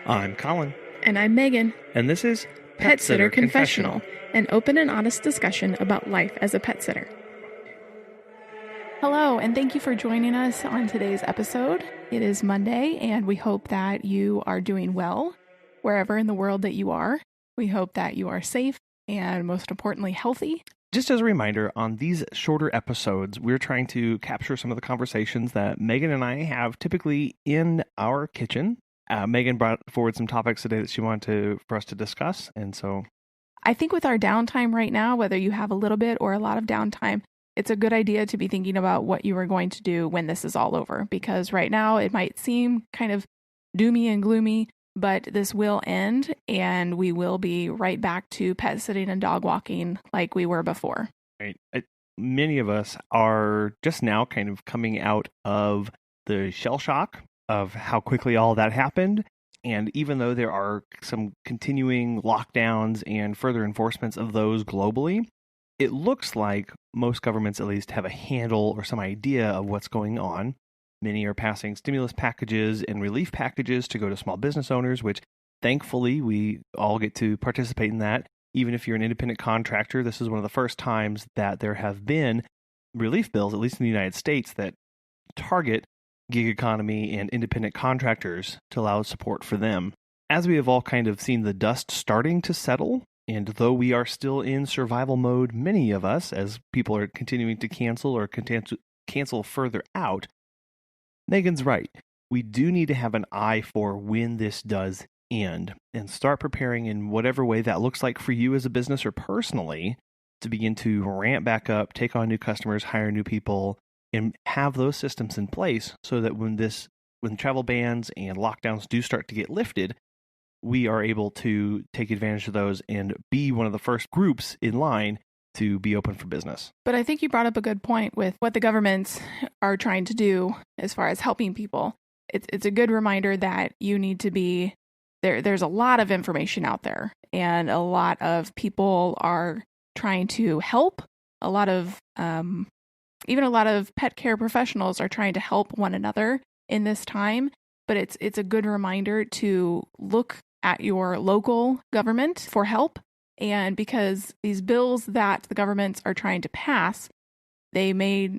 I'm Colin, And I'm Megan. and this is Pet Sitter Confessional, an open and honest discussion about life as a pet sitter. Hello, and thank you for joining us on today's episode. It is Monday, and we hope that you are doing well wherever in the world that you are. We hope that you are safe and, most importantly, healthy. Just as a reminder, on these shorter episodes, we're trying to capture some of the conversations that Megan and I have typically in our kitchen. Megan brought forward some topics today that she wanted for us to discuss, and so I think with our downtime right now, whether you have a little bit or a lot of downtime, it's a good idea to be thinking about what you are going to do when this is all over, because right now it might seem kind of doomy and gloomy, but this will end and we will be right back to pet sitting and dog walking like we were before. right. Many of us are just now kind of coming out of the shell shock of how quickly all that happened. And even though there are some continuing lockdowns and further enforcements of those globally, it looks like most governments at least have a handle or some idea of what's going on. Many are passing stimulus packages and relief packages to go to small business owners, which thankfully we all get to participate in that. Even if you're an independent contractor, this is one of the first times that there have been relief bills, at least in the United States, that target gig economy and independent contractors to allow support for them. As we have all kind of seen the dust starting to settle, and though we are still in survival mode, many of us, as people are continuing to cancel or cancel further out, Megan's right. We do need to have an eye for when this does end and start preparing in whatever way that looks like for you as a business or personally to begin to ramp back up, take on new customers, hire new people, and have those systems in place so that when travel bans and lockdowns do start to get lifted, we are able to take advantage of those and be one of the first groups in line to be open for business. But I think you brought up a good point with what the governments are trying to do as far as helping people. It's a good reminder that you need to be there. There's a lot of information out there, and a lot of people are trying to help. Even a lot of pet care professionals are trying to help one another in this time, but it's a good reminder to look at your local government for help. And because these bills that the governments are trying to pass, they may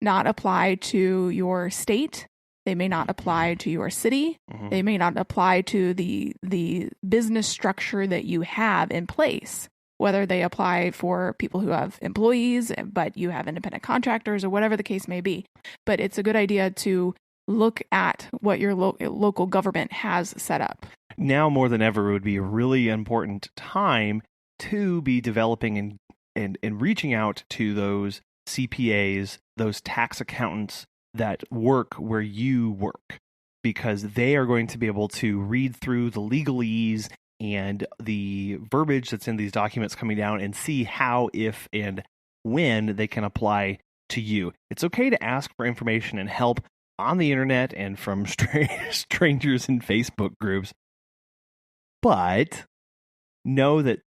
not apply to your state, they may not apply to your city, they may not apply to the business structure that you have in place. Whether they apply for people who have employees, but you have independent contractors or whatever the case may be. But it's a good idea to look at what your local government has set up. Now more than ever, it would be a really important time to be developing and reaching out to those CPAs, those tax accountants that work where you work, because they are going to be able to read through the legalese and the verbiage that's in these documents coming down and see how, if, and when they can apply to you. It's okay to ask for information and help on the internet and from strangers in Facebook groups, but know that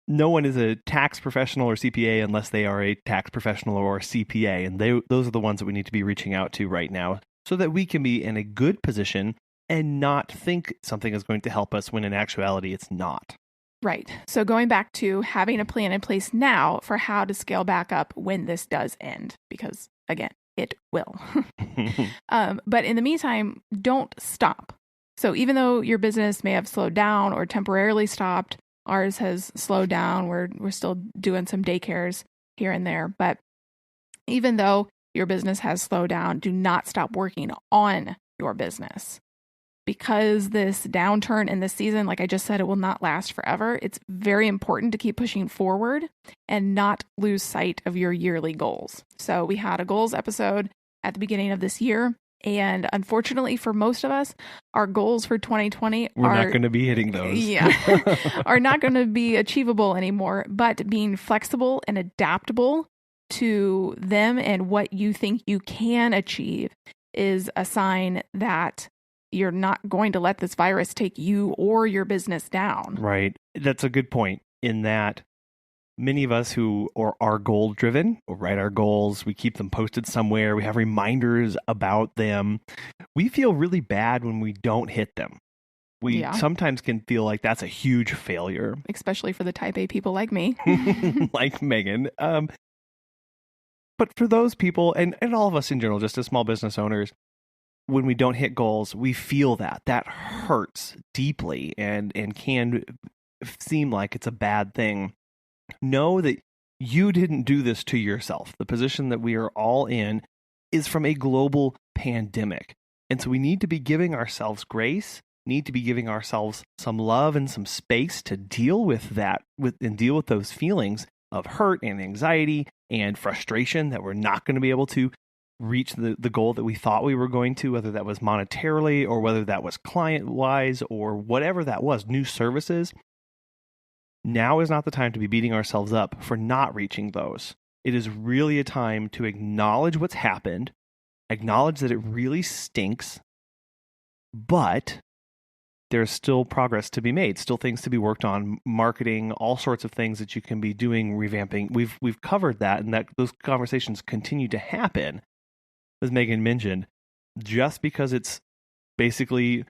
no one is a tax professional or CPA unless they are a tax professional or a CPA, and those are the ones that we need to be reaching out to right now so that we can be in a good position and not think something is going to help us when in actuality it's not. Right. So going back to having a plan in place now for how to scale back up when this does end, because again, it will. But in the meantime, don't stop. So even though your business may have slowed down or temporarily stopped, ours has slowed down. We're still doing some daycares here and there. But even though your business has slowed down, do not stop working on your business. Because this downturn in this season, like I just said, it will not last forever. It's very important to keep pushing forward and not lose sight of your yearly goals. So we had a goals episode at the beginning of this year. And unfortunately for most of us, our goals for 2020 We're not going to be hitting those. Yeah, are not going to be achievable anymore. But being flexible and adaptable to them and what you think you can achieve is a sign that you're not going to let this virus take you or your business down. Right. That's a good point in that many of us who are goal driven, we write our goals, we keep them posted somewhere, we have reminders about them. We feel really bad when we don't hit them. We sometimes can feel like that's a huge failure. Especially for the type A people like me. Like Megan. But for those people, and all of us in general, just as small business owners, when we don't hit goals, we feel that. That hurts deeply and can seem like it's a bad thing. Know that you didn't do this to yourself. The position that we are all in is from a global pandemic. And so we need to be giving ourselves grace, need to be giving ourselves some love and some space to deal with that, and deal with those feelings of hurt and anxiety and frustration that we're not going to be able to reach the goal that we thought we were going to, whether that was monetarily or whether that was client-wise or whatever that was, new services. Now is not the time to be beating ourselves up for not reaching those. It is really a time to acknowledge what's happened, acknowledge that it really stinks, but there's still progress to be made, still things to be worked on, marketing, all sorts of things that you can be doing, revamping. We've covered that, and that those conversations continue to happen, as Megan mentioned. Just because it's basically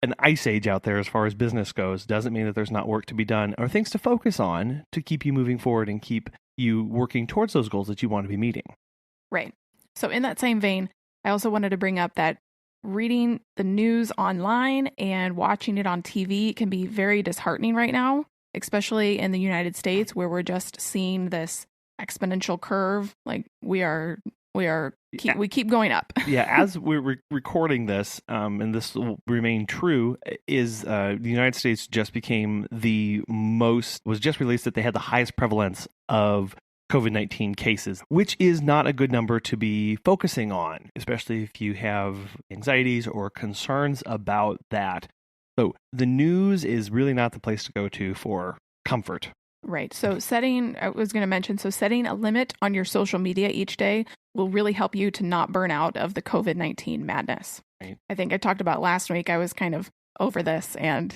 an ice age out there as far as business goes doesn't mean that there's not work to be done or things to focus on to keep you moving forward and keep you working towards those goals that you want to be meeting. Right. So in that same vein, I also wanted to bring up that reading the news online and watching it on TV can be very disheartening right now, especially in the United States, where we're just seeing this exponential curve. Like we keep going up. Yeah, as we're recording this, and this will remain true, is the United States just was just released that they had the highest prevalence of COVID-19 cases, which is not a good number to be focusing on, especially if you have anxieties or concerns about that. So the news is really not the place to go to for comfort. Right. So setting a limit on your social media each day will really help you to not burn out of the COVID-19 madness. Right. I think I talked about last week, I was kind of over this and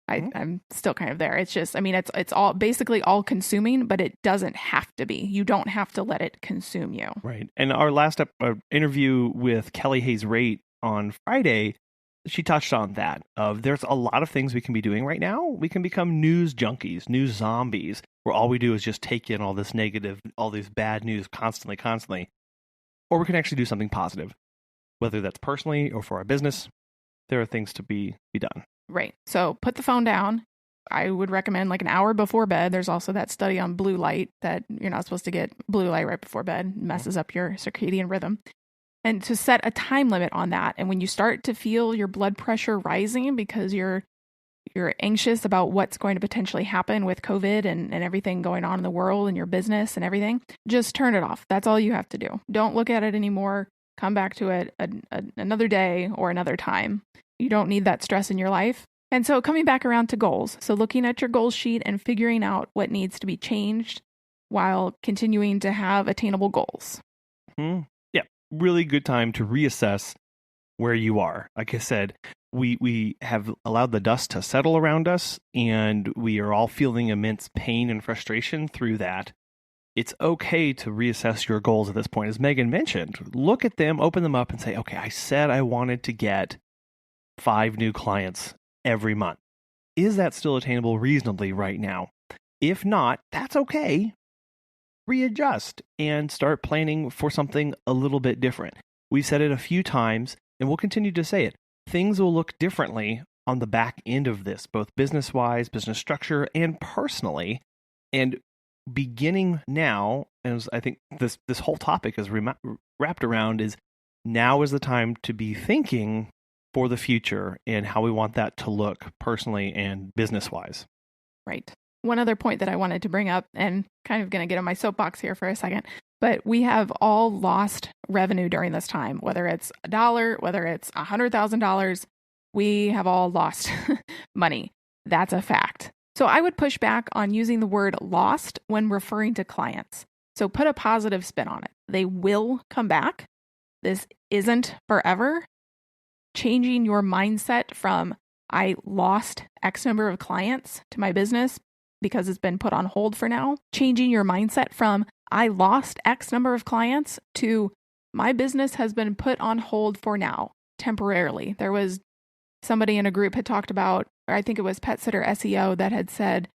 I'm still kind of there. It's just, it's all basically all consuming, but it doesn't have to be. You don't have to let it consume you. Right. And our last interview with Kelly Hayes Rate on Friday, she touched on that. There's a lot of things we can be doing right now. We can become news junkies, news zombies, where all we do is just take in all this negative, all this bad news constantly. Or we can actually do something positive, whether that's personally or for our business. There are things to be done. Right. So put the phone down. I would recommend like an hour before bed. There's also that study on blue light that you're not supposed to get blue light right before bed. It messes up your circadian rhythm. And to set a time limit on that. And when you start to feel your blood pressure rising because you're anxious about what's going to potentially happen with COVID and everything going on in the world and your business and everything, just turn it off. That's all you have to do. Don't look at it anymore. Come back to it another day or another time. You don't need that stress in your life. And so coming back around to goals. So looking at your goal sheet and figuring out what needs to be changed while continuing to have attainable goals. Yeah, really good time to reassess where you are. Like I said, we have allowed the dust to settle around us, and we are all feeling immense pain and frustration through that. It's okay to reassess your goals at this point. As Megan mentioned, look at them, open them up, and say, okay, I said I wanted to get 5 new clients every month. Is that still attainable reasonably right now? If not, that's okay. Readjust and start planning for something a little bit different. We've said it a few times, and we'll continue to say it. Things will look differently on the back end of this, both business-wise, business structure, and personally. And beginning now, as I think this whole topic is wrapped around, is now is the time to be thinking for the future and how we want that to look personally and business-wise. Right. One other point that I wanted to bring up, and kind of going to get on my soapbox here for a second, but we have all lost revenue during this time, whether it's $1, whether it's $100,000, we have all lost money. That's a fact. So I would push back on using the word lost when referring to clients. So put a positive spin on it. They will come back. This isn't forever. Changing your mindset from I lost X number of clients to my business because it's been put on hold for now. Changing your mindset from I lost X number of clients to my business has been put on hold for now, temporarily. There was somebody in a group had talked about, or I think it was Pet Sitter SEO that had said,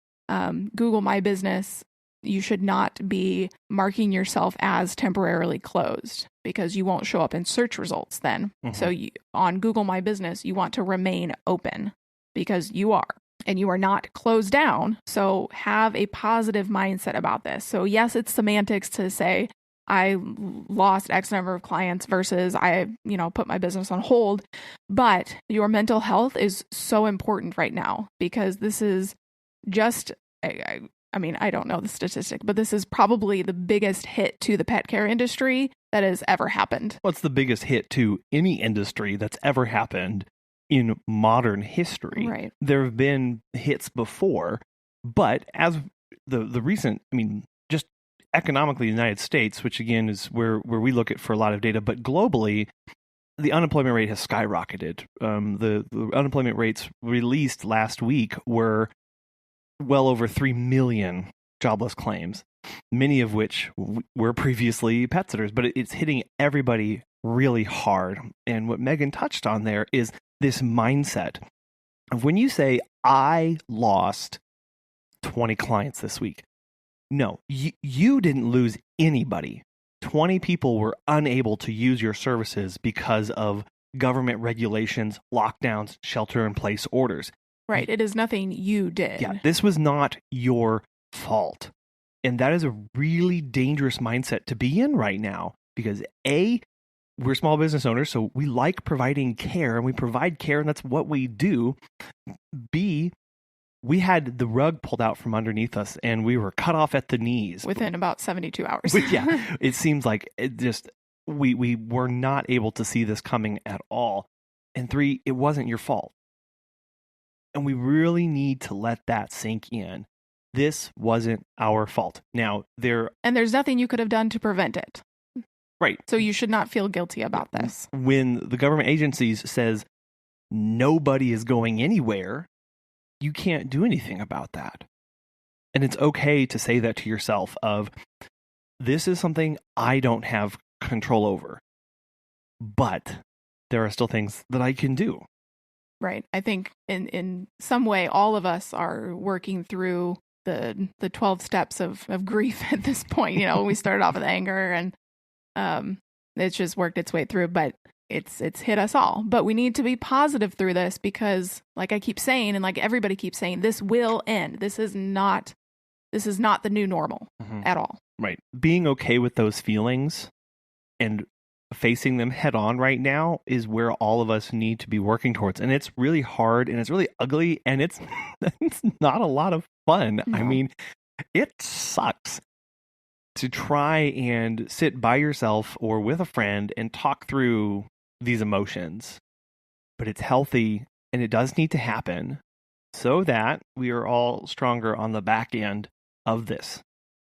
Google My Business, you should not be marking yourself as temporarily closed because you won't show up in search results then. So on Google My Business, you want to remain open because you are. And you are not closed down. So have a positive mindset about this. So yes, it's semantics to say I lost X number of clients versus I, put my business on hold. But your mental health is so important right now because this is just, I don't know the statistic, but this is probably the biggest hit to the pet care industry that has ever happened. What's the biggest hit to any industry that's ever happened in modern history? Right. There have been hits before, but as the recent, just economically, the United States, which again is where we look at for a lot of data, but globally, the unemployment rate has skyrocketed. The unemployment rates released last week were well over 3 million jobless claims, many of which were previously pet sitters, but it's hitting everybody really hard. And what Megan touched on there is this mindset of when you say, I lost 20 clients this week. No, you didn't lose anybody. 20 people were unable to use your services because of government regulations, lockdowns, shelter-in-place orders. Right. It is nothing you did. Yeah, this was not your fault. And that is a really dangerous mindset to be in right now because A, we're small business owners, so we like providing care and we provide care and that's what we do. B, we had the rug pulled out from underneath us and we were cut off at the knees. Within about 72 hours. Yeah, it seems like we were not able to see this coming at all. And 3, it wasn't your fault. And we really need to let that sink in. This wasn't our fault. Now, there's nothing you could have done to prevent it. Right. So you should not feel guilty about this. When the government agencies says nobody is going anywhere, you can't do anything about that. And it's okay to say that to yourself of, this is something I don't have control over, but there are still things that I can do. Right. I think in some way, all of us are working through the 12 steps of grief at this point. We started off with anger and it's just worked its way through, but it's hit us all. But we need to be positive through this because, like I keep saying, and like everybody keeps saying, this will end. This is not the new normal at all. Right. Being okay with those feelings and facing them head on right now is where all of us need to be working towards. And it's really hard and it's really ugly and it's not a lot of fun. No. It sucks to try and sit by yourself or with a friend and talk through these emotions. But it's healthy and it does need to happen so that we are all stronger on the back end of this.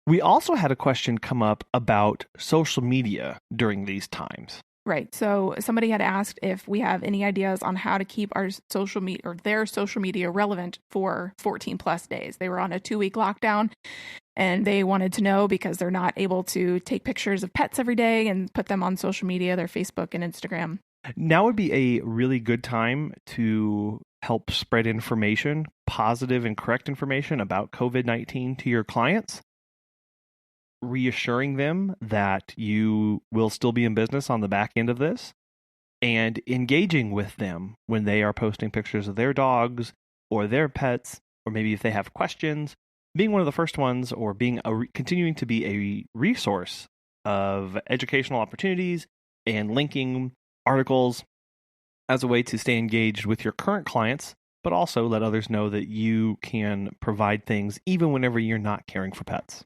We also had a question come up about social media during these times. Right. So somebody had asked if we have any ideas on how to keep our social media or their social media relevant for 14 plus days. They were on a 2-week lockdown and they wanted to know because they're not able to take pictures of pets every day and put them on social media, their Facebook and Instagram. Now would be a really good time to help spread information, positive and correct information about COVID-19 to your clients, reassuring them that you will still be in business on the back end of this, and engaging with them when they are posting pictures of their dogs or their pets, or maybe if they have questions, being one of the first ones, or being continuing to be a resource of educational opportunities and linking articles as a way to stay engaged with your current clients, but also let others know that you can provide things even whenever you're not caring for pets.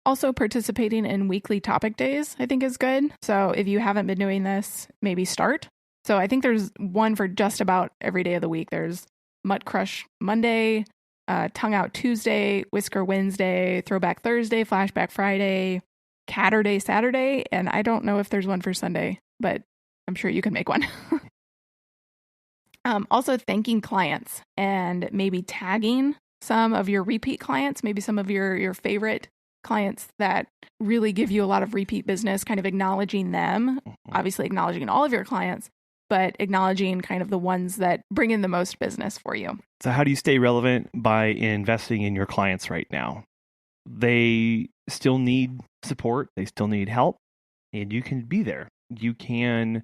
Also, participating in weekly topic days, I think, is good. So if you haven't been doing this, maybe start. So I think there's one for just about every day of the week. There's Mutt Crush Monday, Tongue Out Tuesday, Whisker Wednesday, Throwback Thursday, Flashback Friday, Catterday Saturday, and I don't know if there's one for Sunday, but I'm sure you can make one. Also, thanking clients and maybe tagging some of your repeat clients, maybe some of your favorite clients that really give you a lot of repeat business, kind of acknowledging them, obviously acknowledging all of your clients, but acknowledging kind of the ones that bring in the most business for you. So how do you stay relevant? By investing in your clients right now. They still need support. They still need help. And you can be there. You can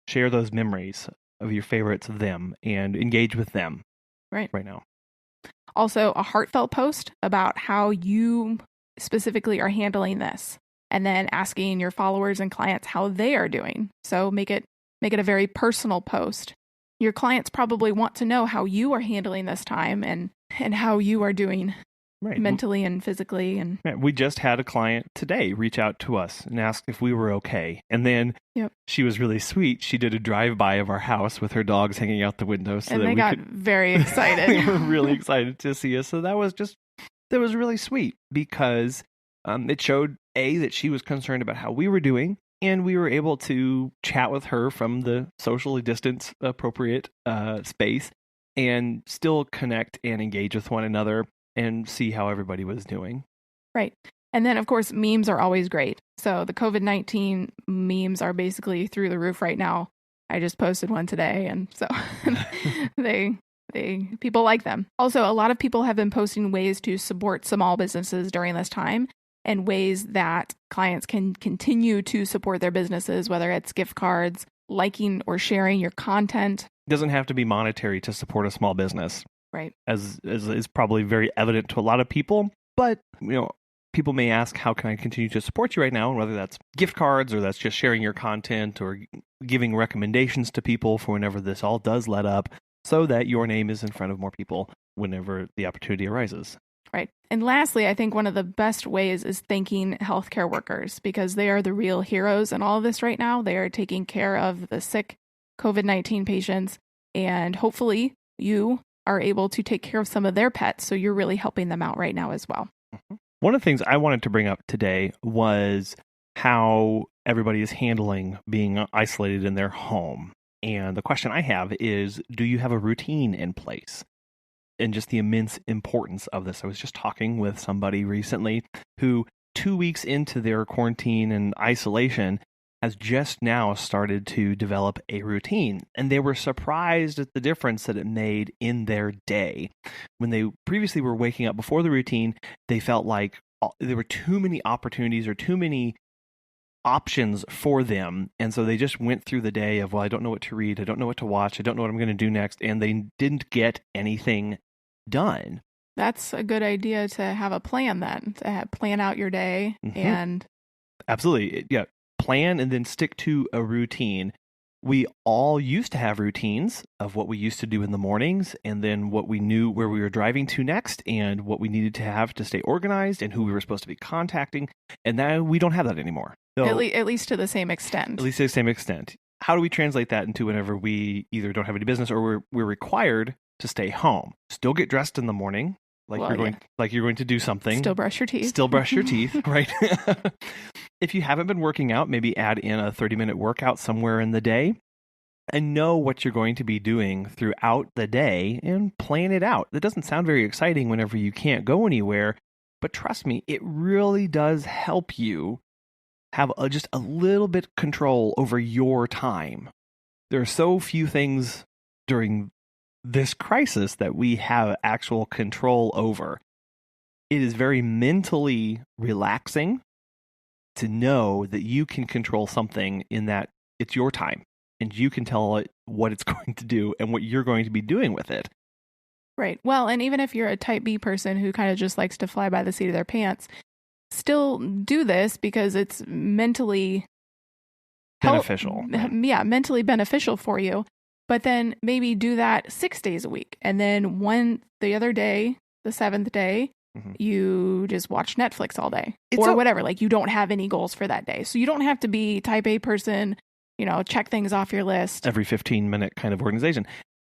share those memories of your favorites of them and engage with them right now. Also, a heartfelt post about how you specifically are handling this, and then asking your followers and clients how they are doing. So make it a very personal post. Your clients probably want to know how you are handling this time and how you are doing mentally and physically. And we just had a client today reach out to us and ask if we were okay. And then she was really sweet. She did a drive-by of our house with her dogs hanging out the window. So and that they got very excited. They were really excited to see us. So that was really sweet because it showed, that she was concerned about how we were doing. And we were able to chat with her from the socially distance appropriate space and still connect and engage with one another and see how everybody was doing. Right. And then, of course, memes are always great. So the COVID-19 memes are basically through the roof right now. I just posted one today, and so people like them. Also, a lot of people have been posting ways to support small businesses during this time and ways that clients can continue to support their businesses, whether it's gift cards, liking or sharing your content. It doesn't have to be monetary to support a small business. Right. As is probably very evident to a lot of people. But, people may ask, how can I continue to support you right now? And whether that's gift cards or that's just sharing your content or giving recommendations to people for whenever this all does let up so that your name is in front of more people whenever the opportunity arises. Right. And lastly, I think one of the best ways is thanking healthcare workers because they are the real heroes in all of this right now. They are taking care of the sick COVID-19 patients, and hopefully you are able to take care of some of their pets. So you're really helping them out right now as well. Mm-hmm. One of the things I wanted to bring up today was how everybody is handling being isolated in their home. And the question I have is, do you have a routine in place? And just the immense importance of this. I was just talking with somebody recently who 2 weeks into their quarantine and isolation has just now started to develop a routine. And they were surprised at the difference that it made in their day. When they previously were waking up before the routine, they felt like there were too many opportunities or too many options for them. And so they just went through the day of, well, I don't know what to read. I don't know what to watch. I don't know what I'm going to do next. And they didn't get anything done. That's a good idea to have a plan then, to plan out your day. Mm-hmm. And absolutely. Yeah. Plan and then stick to a routine. We all used to have routines of what we used to do in the mornings and then what we knew where we were driving to next and what we needed to have to stay organized and who we were supposed to be contacting. And now we don't have that anymore. So, at least to the same extent. At least to the same extent. How do we translate that into whenever we either don't have any business or we're required to stay home? Still get dressed in the morning, you're going to do something. Still brush your teeth. Still brush your teeth, right? If you haven't been working out, maybe add in a 30-minute workout somewhere in the day and know what you're going to be doing throughout the day and plan it out. That doesn't sound very exciting whenever you can't go anywhere, but trust me, it really does help you have just a little bit control over your time. There are so few things during this crisis that we have actual control over. It is very mentally relaxing to know that you can control something in that it's your time and you can tell it what it's going to do and what you're going to be doing with it. Right. Well, and even if you're a type B person who kind of just likes to fly by the seat of their pants, still do this because it's mentally beneficial. Yeah, mentally beneficial for you. But then maybe do that 6 days a week. And then the other day, the seventh day, you just watch Netflix all day or whatever. Like you don't have any goals for that day. So you don't have to be type A person, check things off your list. Every 15-minute kind of organization.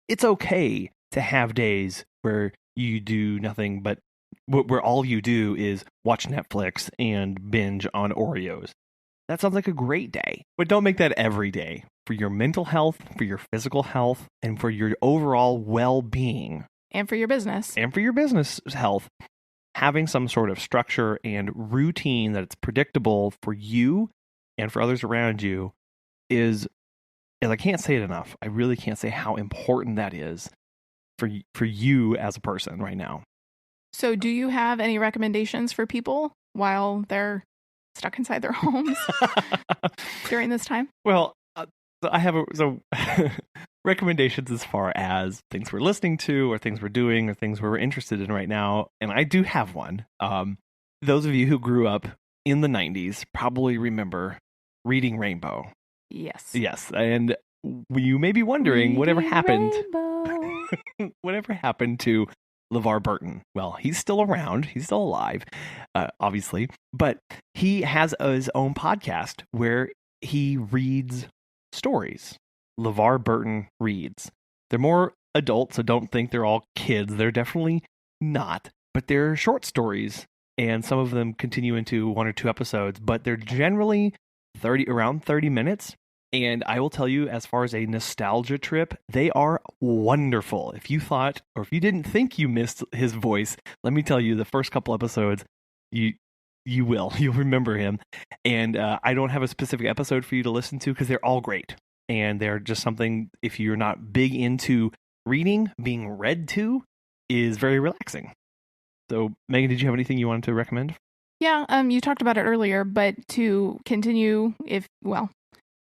It's okay to have days where you do nothing but where all you do is watch Netflix and binge on Oreos. That sounds like a great day. But don't make that every day. For your mental health, for your physical health, and for your overall well-being. And for your business. And for your business health. Having some sort of structure and routine that's predictable for you and for others around you is is I can't say it enough. I really can't say how important that is for you as a person right now. So do you have any recommendations for people while they're stuck inside their homes during this time? Well, so I have recommendations as far as things we're listening to or things we're doing or things we're interested in right now. And I do have one. Those of you who grew up in the 90s probably remember Reading Rainbow. Yes. Yes. And you may be wondering whatever happened to LeVar Burton. Well, he's still around. He's still alive, obviously. But he has his own podcast where he reads stories. LeVar Burton reads. They're more adult, so don't think they're all kids. They're definitely not. But they're short stories, and some of them continue into 1 or 2 episodes. But they're generally around 30 minutes. And I will tell you, as far as a nostalgia trip, they are wonderful. If you thought, or if you didn't think you missed his voice, let me tell you, the first couple episodes, you'll remember him. And I don't have a specific episode for you to listen to because they're all great. And they're just something, if you're not big into reading, being read to is very relaxing. So, Megan, did you have anything you wanted to recommend? Yeah, you talked about it earlier, but to continue,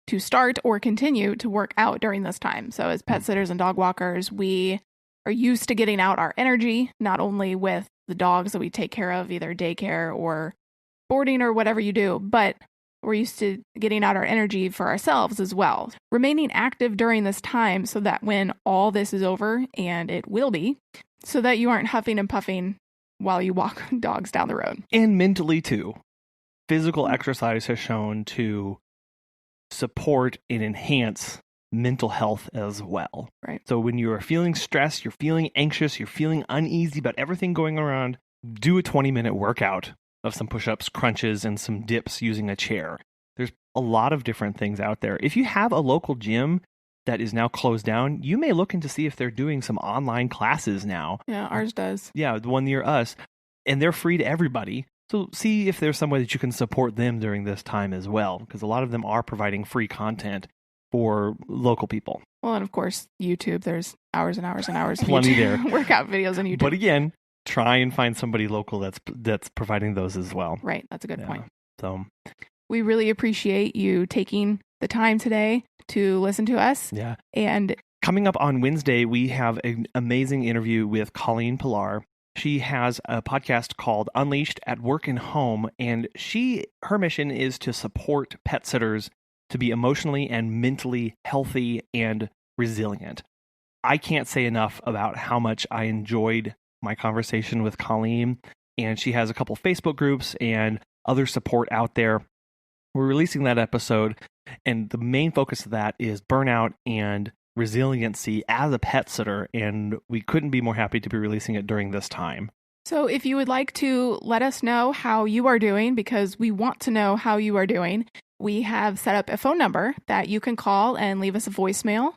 to start or continue to work out during this time. So as pet sitters and dog walkers, we are used to getting out our energy, not only with the dogs that we take care of, either daycare or boarding or whatever you do, but we're used to getting out our energy for ourselves as well. Remaining active during this time so that when all this is over, and it will be, so that you aren't huffing and puffing while you walk dogs down the road. And mentally too. Physical exercise has shown to support and enhance mental health as well. Right. So when you are feeling stressed, you're feeling anxious, you're feeling uneasy about everything going around, do a 20-minute workout of some push-ups, crunches, and some dips using a chair. There's a lot of different things out there. If you have a local gym that is now closed down, you may look into see if they're doing some online classes now. Yeah, ours does. Yeah, the one near us. And they're free to everybody. So see if there's some way that you can support them during this time as well, because a lot of them are providing free content for local people. Well, and of course, YouTube, there's hours and hours and hours of Plenty YouTube, there. workout videos on YouTube. But again, try and find somebody local that's providing those as well. Right, that's a good point. So we really appreciate you taking the time today to listen to us. Yeah. And coming up on Wednesday, we have an amazing interview with Colleen Pillar. She has a podcast called Unleashed at Work and Home, and her mission is to support pet sitters to be emotionally and mentally healthy and resilient. I can't say enough about how much I enjoyed my conversation with Colleen, and she has a couple Facebook groups and other support out there. We're releasing that episode, and the main focus of that is burnout and resiliency as a pet sitter, and we couldn't be more happy to be releasing it during this time. So if you would like to let us know how you are doing, because we want to know how you are doing, we have set up a phone number that you can call and leave us a voicemail.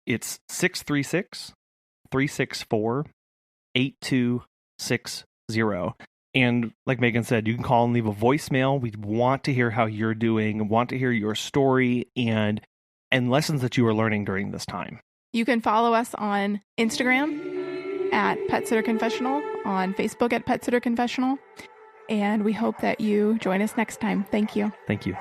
It's 636-364-8260. And like Megan said, you can call and leave a voicemail. We want to hear how you're doing, want to hear your story and lessons that you are learning during this time. You can follow us on Instagram at Pet Sitter Confessional, on Facebook at Pet Sitter Confessional, and we hope that you join us next time. Thank you. Thank you.